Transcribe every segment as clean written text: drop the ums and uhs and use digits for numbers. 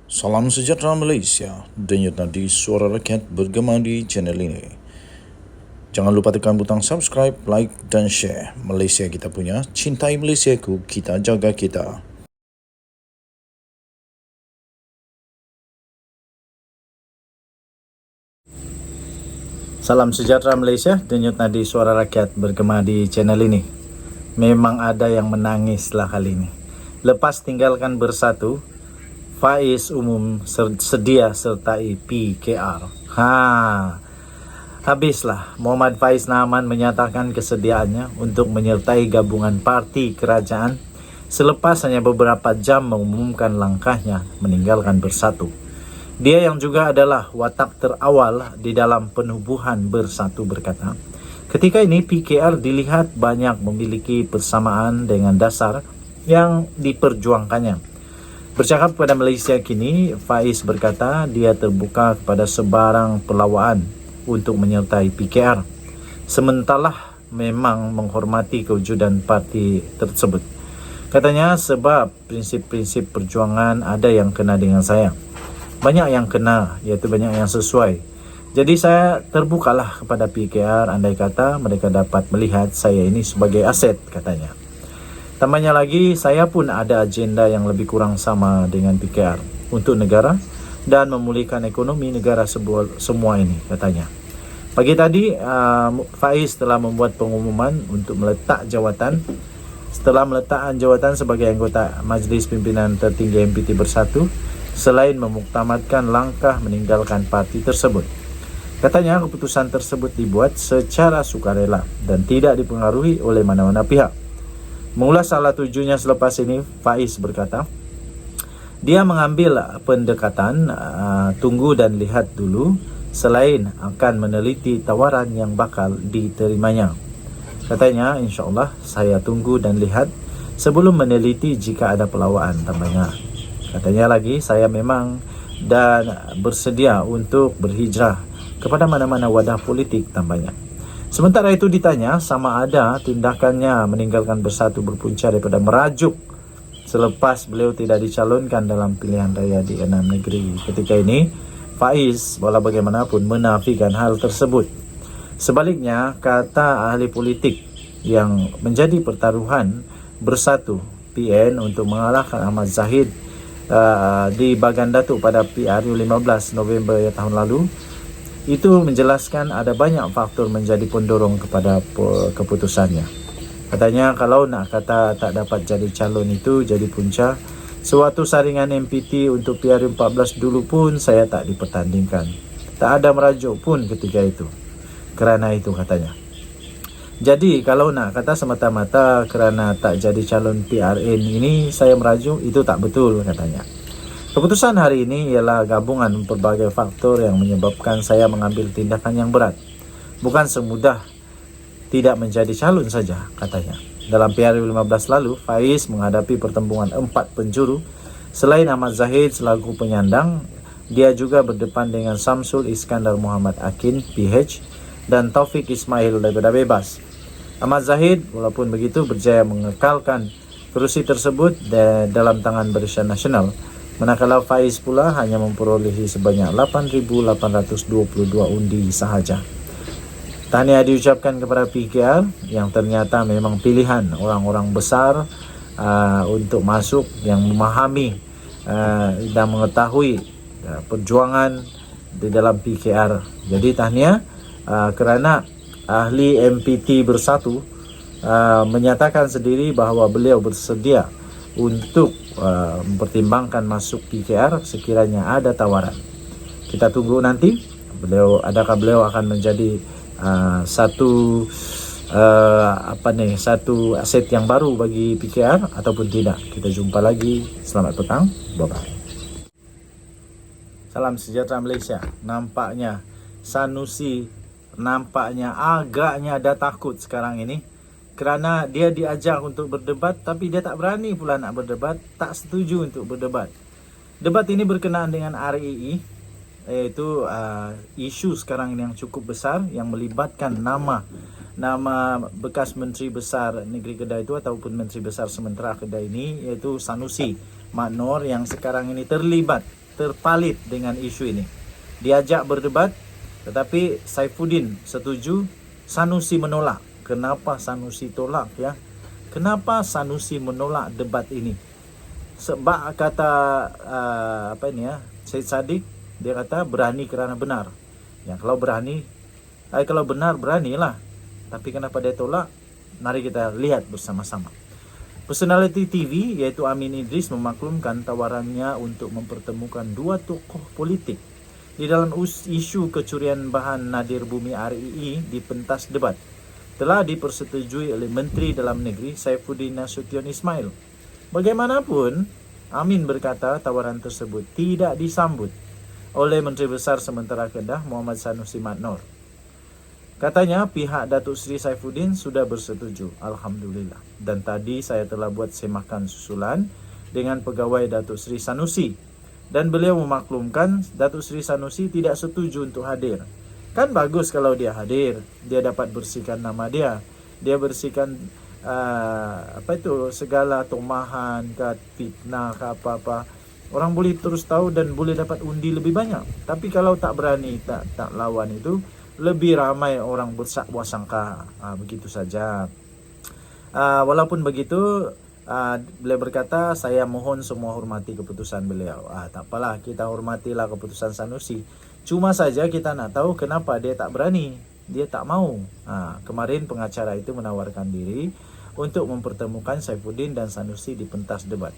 Salam sejahtera Malaysia, denyut nadi suara rakyat bergema di channel ini. Jangan lupa tekan butang subscribe, like dan share. Malaysia kita punya, cintai Malaysiaku, kita jaga kita. Salam sejahtera Malaysia, denyut nadi suara rakyat bergema di channel ini. Memang ada yang menangis lah kali ini. Lepas tinggalkan Bersatu, Faiz umum sedia sertai PKR. Habislah. Muhammad Faiz Naaman menyatakan kesediaannya untuk menyertai gabungan parti kerajaan selepas hanya beberapa jam mengumumkan langkahnya meninggalkan Bersatu. Dia yang juga adalah watak terawal di dalam penubuhan Bersatu berkata, ketika ini PKR dilihat banyak memiliki persamaan dengan dasar yang diperjuangkannya. Bercakap kepada Malaysia Kini, Faiz berkata dia terbuka kepada sebarang perlawanan untuk menyertai PKR. Sementara memang menghormati kewujudan parti tersebut. Katanya sebab prinsip-prinsip perjuangan ada yang kena dengan saya. Banyak yang kena, iaitu banyak yang sesuai. Jadi saya terbukalah kepada PKR andai kata mereka dapat melihat saya ini sebagai aset, katanya. Tambahnya lagi, saya pun ada agenda yang lebih kurang sama dengan PKR untuk negara dan memulihkan ekonomi negara semua ini, katanya. Pagi tadi, Faiz telah membuat pengumuman untuk meletak jawatan. Setelah meletakkan jawatan sebagai anggota Majlis Pimpinan Tertinggi MPT Bersatu, selain memuktamadkan langkah meninggalkan parti tersebut. Katanya keputusan tersebut dibuat secara sukarela dan tidak dipengaruhi oleh mana-mana pihak. Mengulas salah tujuannya selepas ini, Faiz berkata, dia mengambil pendekatan tunggu dan lihat dulu selain akan meneliti tawaran yang bakal diterimanya. Katanya, insyaAllah saya tunggu dan lihat sebelum meneliti jika ada perlawanan, tambahnya. Katanya lagi, saya memang dan bersedia untuk berhijrah kepada mana-mana wadah politik, tambahnya. Sementara itu ditanya sama ada tindakannya meninggalkan Bersatu berpunca daripada merajuk selepas beliau tidak dicalonkan dalam pilihan raya di 6 negeri. Ketika ini, Faiz walau bagaimanapun menafikan hal tersebut. Sebaliknya, kata ahli politik yang menjadi pertaruhan Bersatu PN untuk mengalahkan Ahmad Zahid di Bagan Datuk pada PRU 15 November tahun lalu, itu menjelaskan ada banyak faktor menjadi pendorong kepada keputusannya. Katanya kalau nak kata tak dapat jadi calon itu jadi punca, suatu saringan MPT untuk PRU 14 dulu pun saya tak dipertandingkan. Tak ada merajuk pun ketika itu. Kerana itu, katanya. Jadi kalau nak kata semata-mata kerana tak jadi calon PRN ini saya merajuk, itu tak betul, katanya. Keputusan hari ini ialah gabungan berbagai faktor yang menyebabkan saya mengambil tindakan yang berat. Bukan semudah tidak menjadi calon saja, katanya. Dalam PRU 15 lalu, Faiz menghadapi pertembungan 4 penjuru. Selain Ahmad Zahid selaku penyandang, dia juga berdepan dengan Samsul Iskandar Muhammad Akin, PH, dan Taufik Ismail daripada Bebas. Ahmad Zahid, walaupun begitu, berjaya mengekalkan kerusi tersebut dalam tangan Barisan Nasional. Manakala Faiz pula hanya memperolehi sebanyak 8,822 undi sahaja. Tahniah diucapkan kepada PKR yang ternyata memang pilihan orang-orang besar untuk masuk yang memahami dan mengetahui perjuangan di dalam PKR. Jadi tahniah kerana ahli MPT Bersatu menyatakan sendiri bahawa beliau bersedia untuk mempertimbangkan masuk PKR sekiranya ada tawaran. Kita tunggu nanti adakah beliau akan menjadi satu aset yang baru bagi PKR ataupun tidak. Kita jumpa lagi. Selamat petang. Bye bye. Salam sejahtera Malaysia. Nampaknya Sanusi agaknya dah takut sekarang ini. Kerana dia diajak untuk berdebat tapi dia tak berani pula nak berdebat, tak setuju untuk berdebat. Debat ini berkenaan dengan RAE, iaitu isu sekarang yang cukup besar yang melibatkan nama bekas Menteri Besar Negeri Kedah itu ataupun Menteri Besar sementara Kedah ini, iaitu Sanusi Mak Noor yang sekarang ini terlibat terpalit dengan isu ini. Diajak berdebat, tetapi Saifuddin setuju, Sanusi menolak. Kenapa Sanusi tolak ya? Kenapa Sanusi menolak debat ini? Sebab kata Syed Saddiq, dia kata berani kerana benar. Ya, kalau benar beranilah. Tapi kenapa dia tolak? Mari kita lihat bersama-sama. Personality TV yaitu Amin Idris memaklumkan tawarannya untuk mempertemukan dua tokoh politik di dalam isu kecurian bahan nadir bumi RII di pentas debat. Telah dipersetujui oleh Menteri Dalam Negeri Saifuddin Nasution Ismail. Bagaimanapun, Amin berkata tawaran tersebut tidak disambut oleh Menteri Besar sementara Kedah Muhammad Sanusi Madnor. Katanya pihak Datuk Seri Saifuddin sudah bersetuju, Alhamdulillah. Dan tadi saya telah buat semakan susulan dengan pegawai Datuk Seri Sanusi. Dan beliau memaklumkan Datuk Seri Sanusi tidak setuju untuk hadir. Kan bagus kalau dia hadir, dia dapat bersihkan nama dia. Dia bersihkan segala tomahan ke fitnah ke apa-apa. Orang boleh terus tahu dan boleh dapat undi lebih banyak. Tapi kalau tak berani, tak lawan itu, lebih ramai orang bersakwa sangka. Begitu saja. Walaupun begitu, beliau berkata, saya mohon semua hormati keputusan beliau. Tak apalah, kita hormatilah keputusan Sanusi. Cuma saja kita nak tahu kenapa dia tak berani. Dia tak mau. Kemarin pengacara itu menawarkan diri untuk mempertemukan Saifuddin dan Sanusi di pentas debat.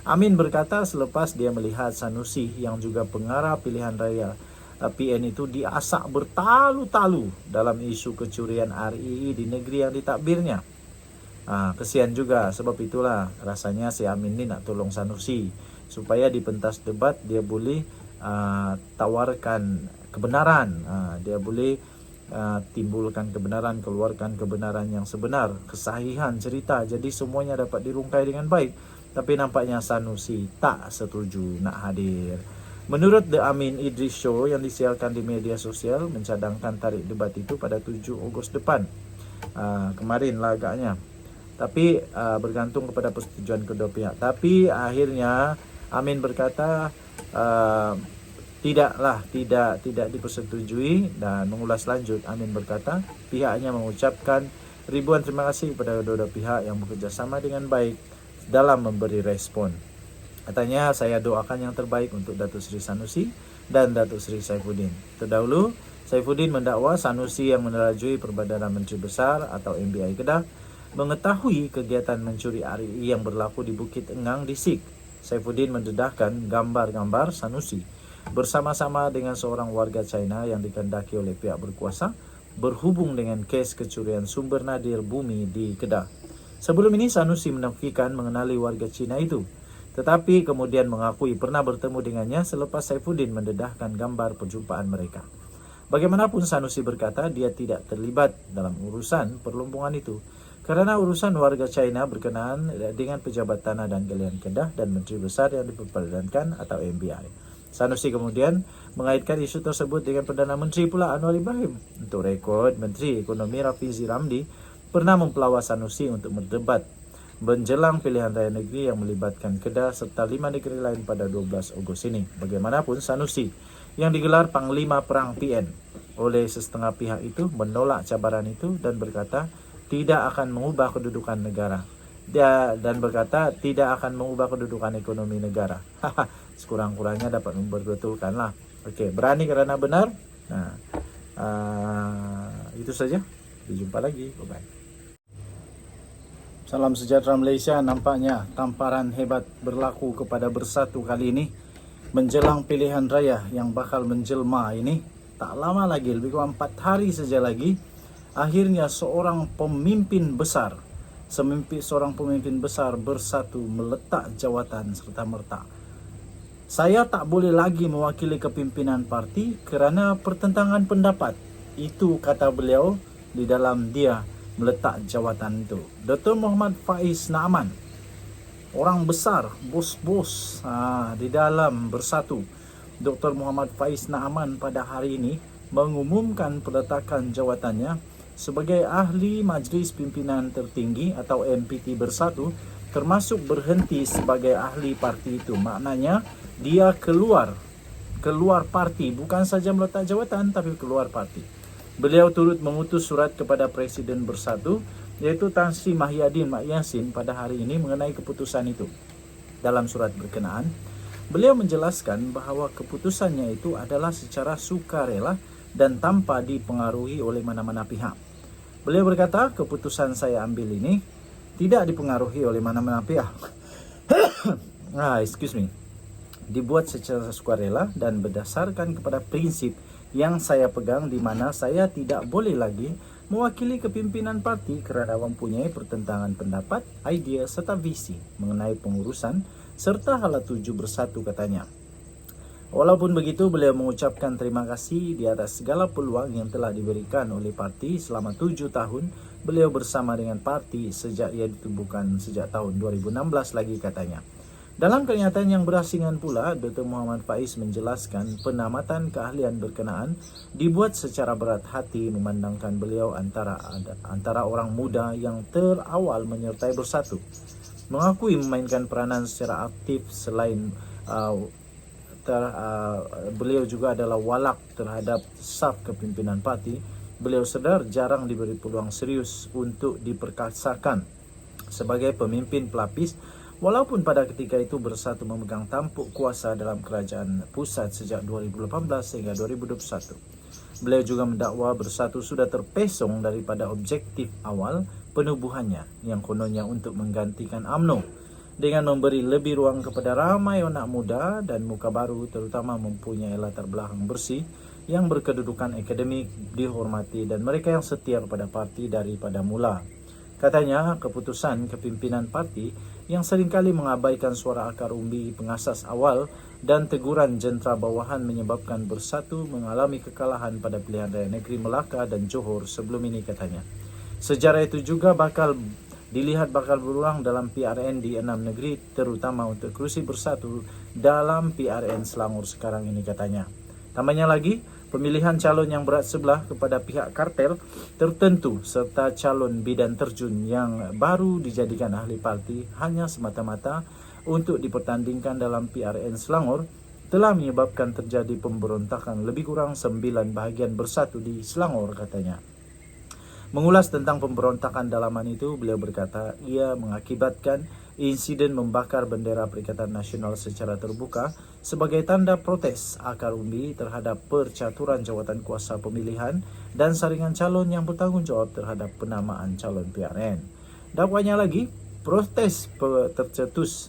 Amin berkata selepas dia melihat Sanusi yang juga pengarah pilihan raya PN itu diasak bertalu-talu dalam isu kecurian RII di negeri yang ditakbirnya. Kesian juga, sebab itulah rasanya si Amin ini nak tolong Sanusi supaya di pentas debat dia boleh tawarkan kebenaran, dia boleh timbulkan kebenaran, keluarkan kebenaran yang sebenar, kesahihan cerita, jadi semuanya dapat dirungkai dengan baik. Tapi nampaknya Sanusi tak setuju nak hadir. Menurut The Amin Idris Show yang disiarkan di media sosial, mencadangkan tarik debat itu pada 7 Ogos depan. Kemarin lah agaknya. Tapi bergantung kepada persetujuan kedua pihak. Tapi akhirnya Amin berkata tidak dipersetujui, dan mengulas lanjut Amin berkata pihaknya mengucapkan ribuan terima kasih kepada kedua pihak yang bekerjasama dengan baik dalam memberi respon. Katanya, saya doakan yang terbaik untuk Datuk Seri Sanusi dan Datuk Seri Saifuddin. Terdahulu, Saifuddin mendakwa Sanusi yang menerajui Perbadanan Menteri Besar atau MBI Kedah mengetahui kegiatan mencuri RII yang berlaku di Bukit Engang di Sik. Saifuddin mendedahkan gambar-gambar Sanusi bersama-sama dengan seorang warga China yang dikehendaki oleh pihak berkuasa berhubung dengan kes kecurian sumber nadir bumi di Kedah. Sebelum ini Sanusi menafikan mengenali warga Cina itu, tetapi kemudian mengakui pernah bertemu dengannya selepas Saifuddin mendedahkan gambar perjumpaan mereka. Bagaimanapun Sanusi berkata dia tidak terlibat dalam urusan perlumpungan itu kerana urusan warga China berkenaan dengan pejabat tanah dan galian Kedah dan Menteri Besar yang diperpadankan atau MBI. Sanusi kemudian mengaitkan isu tersebut dengan Perdana Menteri pula Anwar Ibrahim. Untuk rekod, Menteri Ekonomi Rafizi Ramli pernah mempelawa Sanusi untuk berdebat menjelang pilihan raya negeri yang melibatkan Kedah serta 5 negeri lain pada 12 Ogos ini. Bagaimanapun Sanusi yang digelar Panglima Perang PN oleh setengah pihak itu menolak cabaran itu dan berkata tidak akan mengubah kedudukan negara. Dan berkata tidak akan mengubah kedudukan ekonomi negara. Sekurang-kurangnya dapat memperbetulkanlah. Okey, berani kerana benar. Itu saja. Dijumpa lagi. Bye-bye. Salam sejahtera Malaysia. Nampaknya tamparan hebat berlaku kepada Bersatu kali ini menjelang pilihan raya yang bakal menjelma ini. Tak lama lagi, lebih kurang 4 hari saja lagi, akhirnya seorang pemimpin besar Bersatu meletak jawatan serta merta. Saya tak boleh lagi mewakili kepimpinan parti kerana pertentangan pendapat. Itu kata beliau di dalam dia meletak jawatan itu. Dr. Muhammad Faiz Naaman, orang besar, bos-bos di dalam Bersatu. Dr. Muhammad Faiz Naaman pada hari ini mengumumkan peletakan jawatannya sebagai ahli Majlis Pimpinan Tertinggi atau MPT Bersatu termasuk berhenti sebagai ahli parti itu. Maknanya dia keluar parti, bukan saja meletak jawatan tapi keluar parti. Beliau turut mengutus surat kepada Presiden Bersatu yaitu Tan Sri Mahyadin Mak Yassin pada hari ini mengenai keputusan itu. Dalam surat berkenaan, beliau menjelaskan bahawa keputusannya itu adalah secara sukarela dan tanpa dipengaruhi oleh mana-mana pihak. Beliau berkata, keputusan saya ambil ini tidak dipengaruhi oleh mana-mana pihak. Dibuat secara sukarela dan berdasarkan kepada prinsip yang saya pegang, di mana saya tidak boleh lagi mewakili kepimpinan parti kerana mempunyai pertentangan pendapat, idea serta visi mengenai pengurusan serta hala tuju bersatu, katanya. Walaupun begitu, beliau mengucapkan terima kasih di atas segala peluang yang telah diberikan oleh parti selama 7 tahun beliau bersama dengan parti sejak ia ditubuhkan sejak tahun 2016 lagi, katanya. Dalam kenyataan yang berasingan pula, Dr. Muhammad Faiz menjelaskan penamatan keahlian berkenaan dibuat secara berat hati memandangkan beliau antara orang muda yang terawal menyertai Bersatu. Mengakui memainkan peranan secara aktif selain beliau juga adalah walak terhadap saf kepimpinan parti. Beliau sedar jarang diberi peluang serius untuk diperkasakan sebagai pemimpin pelapis, walaupun pada ketika itu Bersatu memegang tampuk kuasa dalam kerajaan pusat sejak 2018 hingga 2021. Beliau juga mendakwa Bersatu sudah terpesong daripada objektif awal penubuhannya yang kononnya untuk menggantikan UMNO dengan memberi lebih ruang kepada ramai anak muda dan muka baru, terutama mempunyai latar belakang bersih yang berkedudukan akademik, dihormati dan mereka yang setia kepada parti daripada mula. Katanya, keputusan kepimpinan parti yang seringkali mengabaikan suara akar umbi pengasas awal dan teguran jentera bawahan menyebabkan Bersatu mengalami kekalahan pada pilihan raya negeri Melaka dan Johor sebelum ini, katanya. Sejarah itu juga bakal berulang dalam PRN di 6 negeri, terutama untuk kerusi Bersatu dalam PRN Selangor sekarang ini, katanya. Tambahnya lagi, pemilihan calon yang berat sebelah kepada pihak kartel tertentu serta calon bidan terjun yang baru dijadikan ahli parti hanya semata-mata untuk dipertandingkan dalam PRN Selangor telah menyebabkan terjadi pemberontakan lebih kurang 9 bahagian Bersatu di Selangor, katanya. Mengulas tentang pemberontakan dalaman itu, beliau berkata ia mengakibatkan insiden membakar bendera Perikatan Nasional secara terbuka sebagai tanda protes akar umbi terhadap percaturan jawatan kuasa pemilihan dan saringan calon yang bertanggungjawab terhadap penamaan calon PRN. Dakwanya lagi, protes tercetus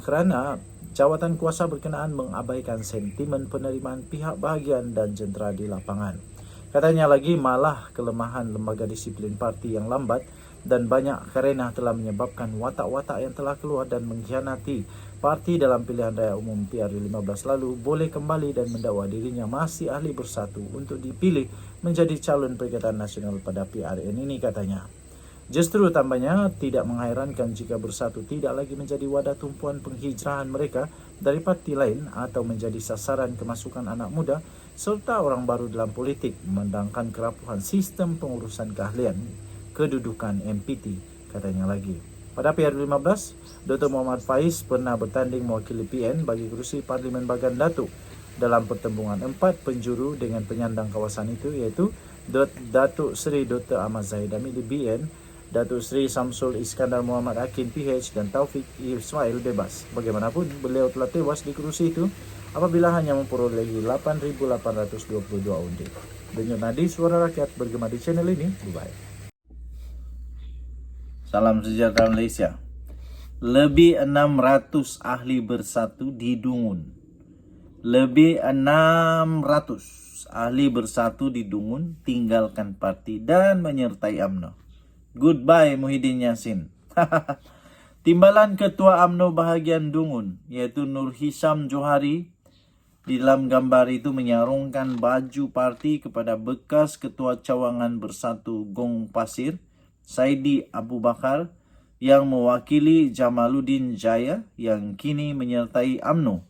kerana jawatan kuasa berkenaan mengabaikan sentimen penerimaan pihak bahagian dan jentera di lapangan. Katanya lagi, malah kelemahan lembaga disiplin parti yang lambat dan banyak kerana telah menyebabkan watak-watak yang telah keluar dan mengkhianati parti dalam pilihan raya umum PR15 lalu boleh kembali dan mendakwa dirinya masih ahli Bersatu untuk dipilih menjadi calon Perikatan Nasional pada PRN ini, katanya. Justru tambahnya, tidak mengherankan jika Bersatu tidak lagi menjadi wadah tumpuan penghijrahan mereka dari parti lain atau menjadi sasaran kemasukan anak muda serta orang baru dalam politik memandangkan kerapuhan sistem pengurusan keahlian kedudukan MPT, katanya lagi. Pada PR15, Dr. Muhammad Faiz pernah bertanding mewakili PN bagi kerusi Parlimen Bagan Datuk dalam pertembungan 4 penjuru dengan penyandang kawasan itu, iaitu Datuk Seri Dr. Ahmad Zahid Hamid di BN, Datuk Seri Samsul Iskandar Muhammad Hakim PH dan Taufik Ismail bebas. Bagaimanapun, beliau telah tewas di kerusi itu apabila hanya memperolehi 8.822 undi. Denyut nadi suara rakyat bergema di channel ini. Bye. Salam sejahtera Malaysia. Lebih 600 ahli Bersatu di Dungun. Lebih 600 ahli Bersatu di Dungun tinggalkan parti dan menyertai UMNO. Goodbye Muhyiddin Yassin. Timbalan Ketua UMNO bahagian Dungun, iaitu Nur Hisham Johari, di dalam gambar itu menyarungkan baju parti kepada bekas Ketua Cawangan Bersatu Gong Pasir, Saidi Abu Bakar, yang mewakili Jamaluddin Jaya yang kini menyertai UMNO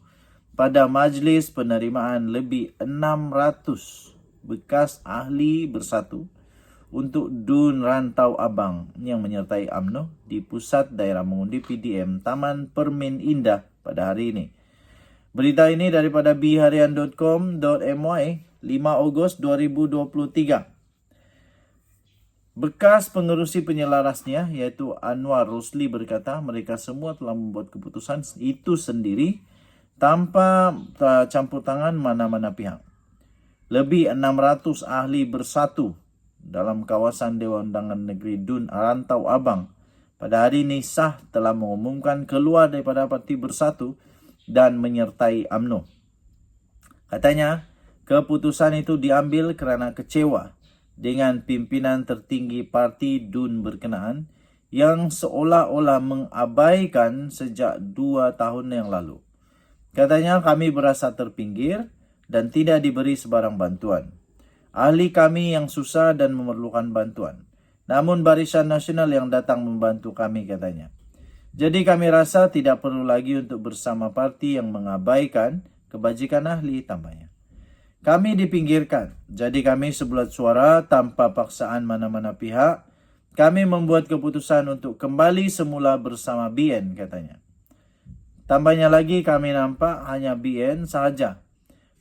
pada majlis penerimaan lebih 600 bekas ahli Bersatu untuk DUN Rantau Abang yang menyertai UMNO di pusat daerah mengundi PDM Taman Permin Indah pada hari ini. Berita ini daripada biharian.com.my 5 Ogos 2023. Bekas pengerusi penyelarasnya iaitu Anwar Rosli berkata mereka semua telah membuat keputusan itu sendiri tanpa campur tangan mana-mana pihak. Lebih 600 ahli bersatu dalam kawasan Dewan Undangan Negeri DUN Rantau Abang pada hari ini sah telah mengumumkan keluar daripada Parti Bersatu dan menyertai UMNO. Katanya, keputusan itu diambil kerana kecewa dengan pimpinan tertinggi parti DUN berkenaan yang seolah-olah mengabaikan sejak 2 tahun yang lalu. Katanya, kami berasa terpinggir dan tidak diberi sebarang bantuan. Ahli kami yang susah dan memerlukan bantuan. Namun Barisan Nasional yang datang membantu kami katanya. Jadi kami rasa tidak perlu lagi untuk bersama parti yang mengabaikan kebajikan ahli tambahnya. Kami dipinggirkan, jadi kami sebulat suara tanpa paksaan mana-mana pihak. Kami membuat keputusan untuk kembali semula bersama BN katanya. Tambahnya lagi kami nampak hanya BN sahaja.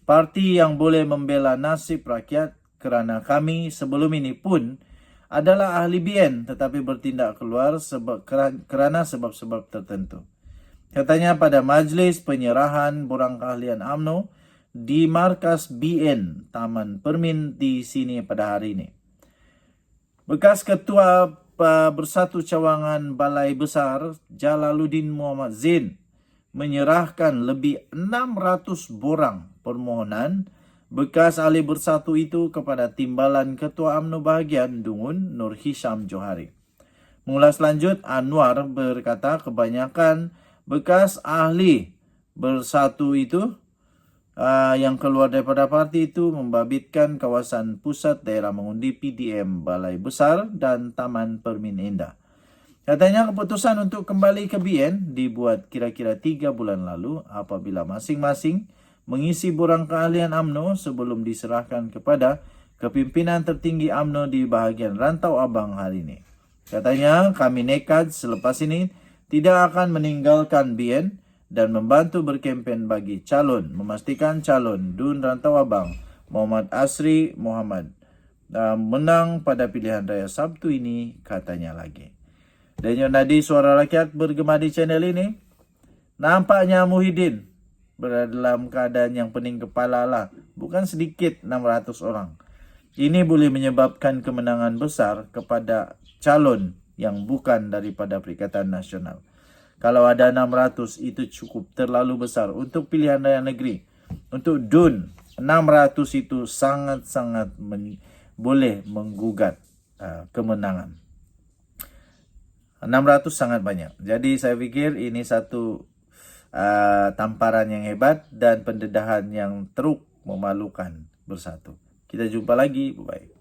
Parti yang boleh membela nasib rakyat kerana kami sebelum ini pun adalah ahli BN tetapi bertindak keluar kerana sebab-sebab tertentu. Katanya pada majlis penyerahan borang keahlian UMNO di markas BN Taman Permin di sini pada hari ini. Bekas Ketua Bersatu Cawangan Balai Besar Jalaluddin Muhammad Zain menyerahkan lebih 600 borang permohonan bekas ahli bersatu itu kepada Timbalan Ketua UMNO Bahagian Dungun Nur Hisham Johari. Mengulas lanjut, Anwar berkata kebanyakan bekas ahli bersatu itu yang keluar daripada parti itu membabitkan kawasan pusat daerah mengundi PDM Balai Besar dan Taman Permin Indah. Katanya keputusan untuk kembali ke BN dibuat kira-kira 3 bulan lalu apabila masing-masing mengisi borang keahlian UMNO sebelum diserahkan kepada kepimpinan tertinggi UMNO di bahagian Rantau Abang hari ini. Katanya, kami nekat selepas ini tidak akan meninggalkan BN dan membantu berkempen bagi calon, memastikan calon DUN Rantau Abang Muhammad Asri Muhammad menang pada pilihan raya Sabtu ini, katanya lagi. Dan Nadi Suara Rakyat bergema di channel ini. Nampaknya Muhyiddin berada dalam keadaan yang pening kepala lah. Bukan sedikit 600 orang. Ini boleh menyebabkan kemenangan besar kepada calon yang bukan daripada Perikatan Nasional. Kalau ada 600 itu cukup terlalu besar untuk pilihan raya negeri. Untuk DUN, 600 itu sangat-sangat boleh menggugat kemenangan. 600 sangat banyak. Jadi saya fikir ini satu tamparan yang hebat dan pendedahan yang teruk memalukan bersatu. Kita jumpa lagi. Bye-bye.